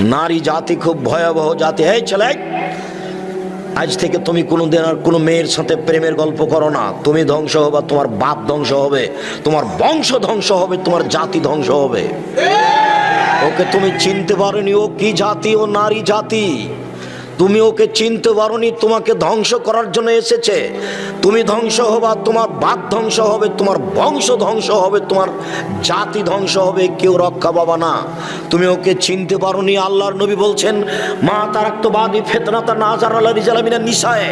নারী জাতি খুব ভয়াবহ জাতি। এই ছেলে, আজ থেকে তুমি কোনোদিন আর কোনো মেয়ের সাথে প্রেমের গল্প করো না। তুমি ধ্বংস হবে, তোমার বাপ ধ্বংস হবে, তোমার বংশ ধ্বংস হবে, তোমার জাতি ধ্বংস হবে। ওকে তুমি চিনতে পারোনি, ও কি জাতি? ও নারী জাতি। তুমি ওকে চিনতে পারোনি, তোমাকে ধ্বংস করার জন্য এসেছে। তুমি ধ্বংস হবা, তোমার বাপ ধ্বংস হবে, তোমার বংশ ধ্বংস হবে, তোমার জাতি ধ্বংস হবে, কেউ রক্ষা পাবা না। তুমি ওকে চিনতে পারোনি। আল্লাহর নবী বলছেন, মা তারাক্তুবাদি ফিতনাতা নাজার আলা রিজাল মিনান নিসায়ে,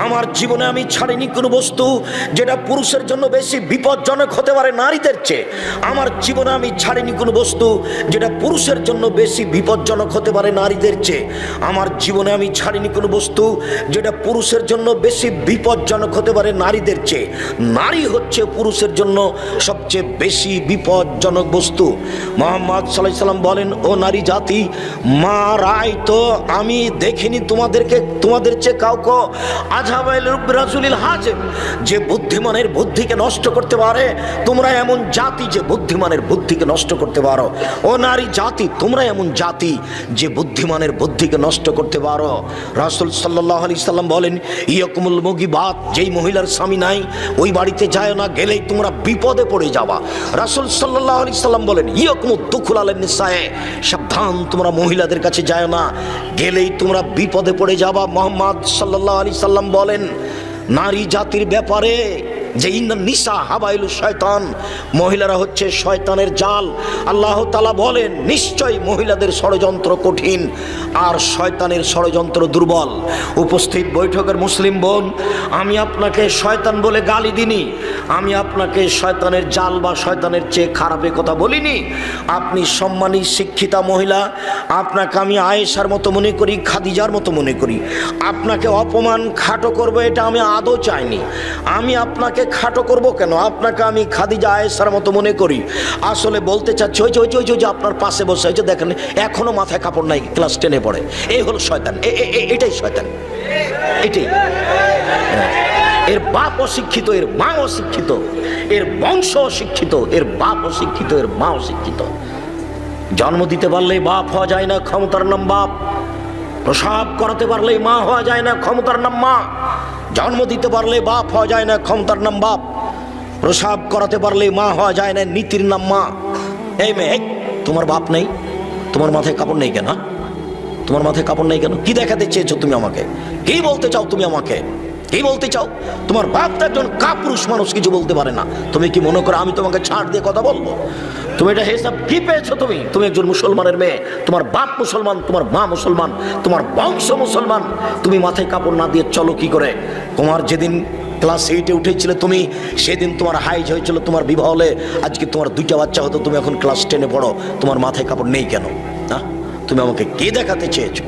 আমার জীবনে আমি ছাড়িনি কোনো বস্তু যেটা পুরুষের জন্য বেশি বিপজ্জনক হতে পারে নারীদের চেয়ে। আমার জীবনে আমি ছাড়িনি কোনো বস্তু যেটা পুরুষের জন্য বেশি বিপজ্জনক হতে পারে নারীদের চেয়ে। আমার জীবনে আমি ছাড়িনি কোনো বস্তু যেটা পুরুষের জন্য বেশি বিপজ্জনক হতে পারে নারীদের চেয়ে। নারী হচ্ছে পুরুষের জন্য সবচেয়ে বেশি বিপজ্জনক বস্তু। মুহাম্মদ সাল্লাল্লাহু আলাইহি সাল্লাম বলেন, ও নারী জাতি, মা রায় তো আমি দেখিনি তোমাদের চেয়ে কাউকে আজহাবাইল রাজুলিল হাজেম, যে বুদ্ধিমানের বুদ্ধিকে নষ্ট করতে পারে। তোমরা এমন জাতি যে বুদ্ধিমানের বুদ্ধিকে নষ্ট করতে পারো। ও নারী জাতি, তোমরা এমন জাতি যে বুদ্ধিমানের বুদ্ধিকে নষ্ট করতে পারো। রাসূল সাল্লাল্লাহু আলাইহি সাল্লাম বলেন, ইয়াকুমুল মুগিবাত, যেই মহিলার স্বামী নাই ওই বাড়িতে যায় না, গেলেই তোমরা বিপদে পড়ে যাবা। রাসূল সাল্লাল্লাহু আলাইহি সাল্লাম বলেন, ইয়াকুমুদ দুখুল আলান নিসায়ে, সাবধান তোমরা মহিলাদের কাছে যায় না, গেলেই তোমরা বিপদে পড়ে যাবা। মুহাম্মদ সাল্লাল্লাহু আলাইহি সাল্লাম বলেন নারী জাতির ব্যাপারে যে ইন্নান নিসা হাবাইলু শয়তান, মহিলারা হচ্ছে শয়তানের জাল। আল্লাহ তাআলা বলেন, নিশ্চয়ই মহিলাদের ষড়যন্ত্র কঠিন আর শয়তানের ষড়যন্ত্র দুর্বল। উপস্থিত বৈঠকের মুসলিম বোন, আমি আপনাকে শয়তান বলে গালি দিনি, আমি আপনাকে শয়তানের জাল বা শয়তানের চেয়ে খারাপের কথা বলিনি। আপনি সম্মানী শিক্ষিতা মহিলা, আপনাকে আমি আয়েশার মতো মনে করি, খাদিজার মতো মনে করি। আপনাকে অপমান খাটো করবো এটা আমি আদৌ চাইনি। আমি আপনাকে খাটো করব কেন? আপনাকে আমি খাদিজা আয়েশার মতো মনে করি। আসলে বলতে চাচ্ছি, ওই যে আপনার পাশে বসে হয়েছে দেখেন, এখনো মাথায় কাপড় নাই, ক্লাস 10-এ পড়ে। এই হলো শয়তান, এটাই শয়তান, এটাই। এর বাপ অশিক্ষিত, এর মা অশিক্ষিত, এর বংশ অশিক্ষিত, এর বাপ অশিক্ষিত, এর মা অশিক্ষিত। জন্ম দিতে পারলেই বাপ হওয়া যায় না, ক্ষমতার নাম বাপ। প্রসাব করাতে পারলেই মা হওয়া যায় না, ক্ষমতার নাম মা। জন্ম দিতে পারলে বাপ হওয়া যায় না, ক্ষমতার নাম বাপ। প্রসাব করাতে পারলে মা হওয়া যায় না, নীতির নাম মা। এই মেয়ে, তোমার বাপ নেই, তোমার মাথায় কাপড় নেই কেন? তোমার মাথায় কাপড় নেই কেন? কি দেখাতে চেয়েছো তুমি আমাকে? কি বলতে চাও তুমি আমাকে? কি বলতে চাও? তোমার বাপ তো একজন কাপুরুষ মানুষ, কিছু বলতে পারে না। তুমি কি মনে করো আমি তোমাকে ছাড় দিয়ে কথা বলবো? তুমি এটা হিসাব কি পেয়েছো? তুমি একজন মুসলমানের মেয়ে, তোমার বাপ মুসলমান, তোমার মা মুসলমান, তোমার বংশ মুসলমান। তুমি মাথায় কাপড় না দিয়ে চলো কি করে? তোমার যেদিন ক্লাস 8-এ উঠেছিলে তুমি, সেদিন তোমার হাইজ হয়েছিল, তোমার বিবাহ হলে আজকে তোমার 2টা বাচ্চা হতো, তুমি এখন ক্লাস 10-এ পড়ো, তোমার মাথায় কাপড় নেই কেন? না, তুমি আমাকে কে দেখাতে চেয়েছো?